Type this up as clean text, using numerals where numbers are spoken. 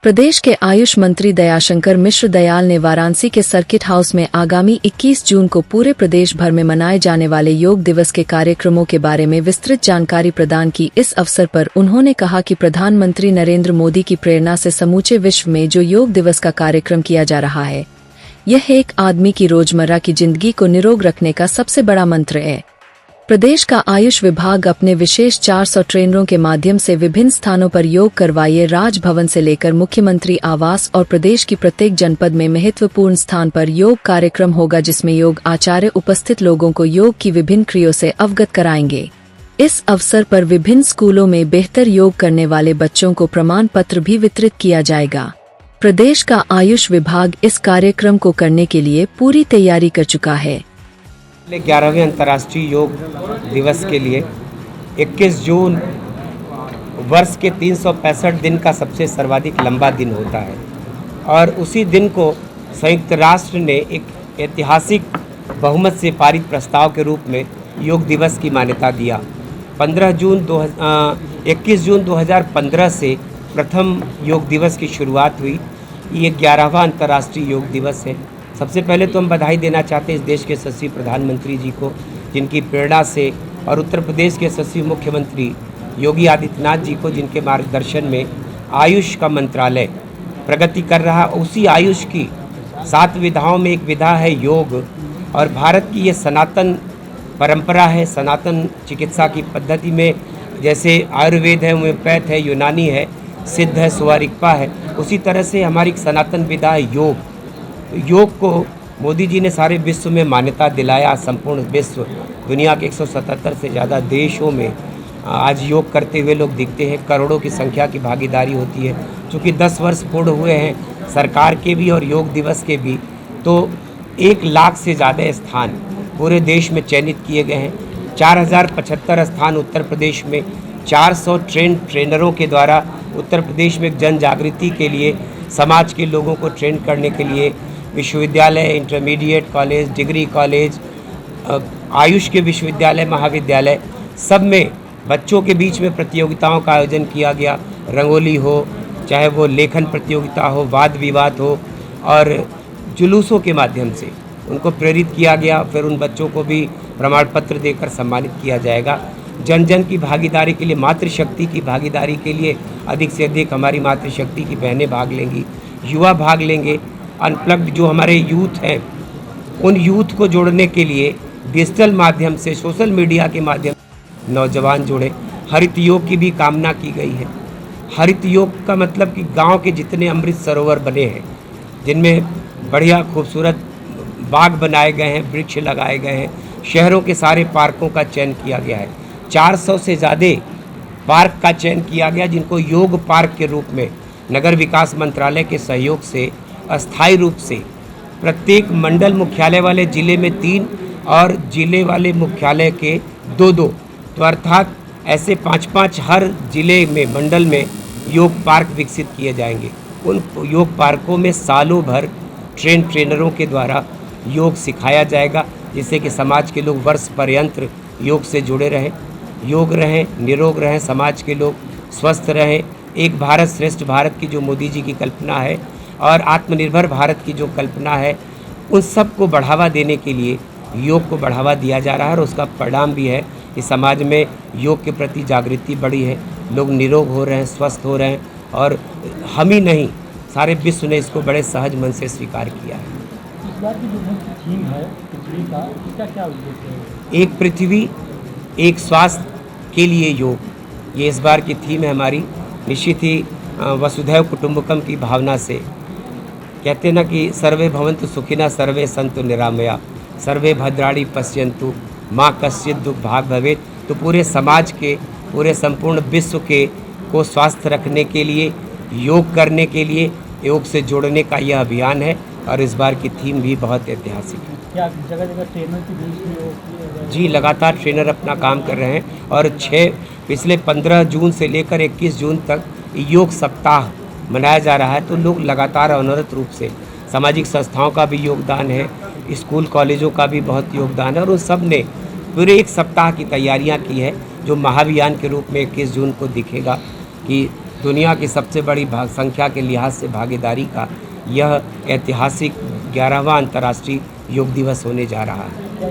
प्रदेश के आयुष मंत्री दयाशंकर मिश्र दयाल ने वाराणसी के सर्किट हाउस में आगामी 21 जून को पूरे प्रदेश भर में मनाए जाने वाले योग दिवस के कार्यक्रमों के बारे में विस्तृत जानकारी प्रदान की। इस अवसर पर उन्होंने कहा कि प्रधानमंत्री नरेंद्र मोदी की प्रेरणा से समूचे विश्व में जो योग दिवस का कार्यक्रम किया जा रहा है, यह एक आदमी की रोजमर्रा की जिंदगी को निरोग रखने का सबसे बड़ा मंत्र है। प्रदेश का आयुष विभाग अपने विशेष 400 ट्रेनरों के माध्यम से विभिन्न स्थानों पर योग करवाइए। राजभवन से लेकर मुख्यमंत्री आवास और प्रदेश की प्रत्येक जनपद में महत्वपूर्ण स्थान पर योग कार्यक्रम होगा, जिसमें योग आचार्य उपस्थित लोगों को योग की विभिन्न क्रियाओं से अवगत कराएंगे। इस अवसर पर विभिन्न स्कूलों में बेहतर योग करने वाले बच्चों को प्रमाण पत्र भी वितरित किया जाएगा। प्रदेश का आयुष विभाग इस कार्यक्रम को करने के लिए पूरी तैयारी कर चुका है। 11वें अंतर्राष्ट्रीय योग दिवस के लिए 21 जून वर्ष के 365 दिन का सबसे सर्वाधिक लंबा दिन होता है और उसी दिन को संयुक्त राष्ट्र ने एक ऐतिहासिक बहुमत से पारित प्रस्ताव के रूप में योग दिवस की मान्यता दिया। 21 जून 2015 से प्रथम योग दिवस की शुरुआत हुई। ये 11वां अंतर्राष्ट्रीय योग दिवस है। सबसे पहले तो हम बधाई देना चाहते हैं इस देश के यशस्वी प्रधानमंत्री जी को, जिनकी प्रेरणा से, और उत्तर प्रदेश के यशस्वी मुख्यमंत्री योगी आदित्यनाथ जी को, जिनके मार्गदर्शन में आयुष का मंत्रालय प्रगति कर रहा। उसी आयुष की 7 विधाओं में एक विधा है योग, और भारत की ये सनातन परंपरा है। सनातन चिकित्सा की पद्धति में जैसे आयुर्वेद है, होम्योपैथ है, यूनानी है, सिद्ध है, सुवारिकपा है, उसी तरह से हमारी एक सनातन विधा है योग। योग को मोदी जी ने सारे विश्व में मान्यता दिलाया। संपूर्ण विश्व, दुनिया के 177 से ज़्यादा देशों में आज योग करते हुए लोग दिखते हैं। करोड़ों की संख्या की भागीदारी होती है। चूँकि 10 वर्ष पूर्ण हुए हैं सरकार के भी और योग दिवस के भी, तो 1 लाख से ज़्यादा स्थान पूरे देश में चयनित किए गए हैं। 4075 स्थान उत्तर प्रदेश में 400 ट्रेनरों के द्वारा उत्तर प्रदेश में जन जागृति के लिए, समाज के लोगों को ट्रेन करने के लिए विश्वविद्यालय, intermediate college, degree college, Ayush के विश्वविद्यालय, महाविद्यालय, सब में बच्चों के बीच में प्रतियोगिताओं का आयोजन किया गया। रंगोली हो, चाहे वो लेखन प्रतियोगिता हो, वाद विवाद हो, और जुलूसों के माध्यम से उनको प्रेरित किया गया। फिर उन बच्चों को भी प्रमाण पत्र देकर सम्मानित किया जाएगा। जन जन की भागीदारी के लिए, मातृशक्ति की भागीदारी के लिए अधिक से अधिक हमारी मातृशक्ति की बहनें भाग लेंगी, युवा भाग लेंगे। अनप्लग्ड जो हमारे यूथ हैं, उन यूथ को जोड़ने के लिए डिजिटल माध्यम से, सोशल मीडिया के माध्यम से नौजवान जुड़े। हरित योग की भी कामना की गई है। हरित योग का मतलब कि गांव के जितने अमृत सरोवर बने हैं, जिनमें बढ़िया खूबसूरत बाग बनाए गए हैं, वृक्ष लगाए गए हैं, शहरों के सारे पार्कों का चयन किया गया है। 400 से ज़्यादा पार्क का चयन किया गया, जिनको योग पार्क के रूप में नगर विकास मंत्रालय के सहयोग से अस्थायी रूप से प्रत्येक मंडल मुख्यालय वाले ज़िले में 3 और ज़िले वाले मुख्यालय के 2-2, तो अर्थात ऐसे 5-5 हर ज़िले में, मंडल में योग पार्क विकसित किए जाएंगे। उन योग पार्कों में सालों भर ट्रेनरों के द्वारा योग सिखाया जाएगा, जिससे कि समाज के लोग वर्ष पर्यंत योग से जुड़े रहें, योग रहें, निरोग रहें, समाज के लोग स्वस्थ रहें। एक भारत श्रेष्ठ भारत की जो मोदी जी की कल्पना है और आत्मनिर्भर भारत की जो कल्पना है, उन सब को बढ़ावा देने के लिए योग को बढ़ावा दिया जा रहा है। और उसका परिणाम भी है कि समाज में योग के प्रति जागृति बढ़ी है, लोग निरोग हो रहे हैं, स्वस्थ हो रहे हैं, और हम ही नहीं, सारे विश्व ने इसको बड़े सहज मन से स्वीकार किया है। इस बार की जो थीम है पृथ्वी का, इसका क्या उद्देश्य है? एक पृथ्वी, एक स्वास्थ्य के लिए योग, ये इस बार की थीम है हमारी। निश्चित ही वसुधैव कुटुंबकम की भावना से कहते हैं ना कि सर्वे भवन्तु सुखिनः, सर्वे सन्तु निरामया, सर्वे भद्राणि पश्यन्तु माँ कश्चित् दुःख भाग् भवेत्। तो पूरे समाज के, पूरे संपूर्ण विश्व के को स्वस्थ रखने के लिए, योग करने के लिए, योग से जोड़ने का यह अभियान है। और इस बार की थीम भी बहुत ऐतिहासिक है। क्या जगह जगह ट्रेनर की बीच में योग? जी, लगातार ट्रेनर अपना काम कर रहे हैं, और पिछले 15 जून से लेकर 21 जून तक योग सप्ताह मनाया जा रहा है। तो लोग लगातार अनवरत रूप से, सामाजिक संस्थाओं का भी योगदान है, स्कूल कॉलेजों का भी बहुत योगदान है, और उन सब ने पूरे 1 सप्ताह की तैयारियां की है। जो महाअभियान के रूप में 21 जून को दिखेगा कि दुनिया की सबसे बड़ी संख्या के लिहाज से भागीदारी का यह ऐतिहासिक 11वां अंतर्राष्ट्रीय योग दिवस होने जा रहा है। क्या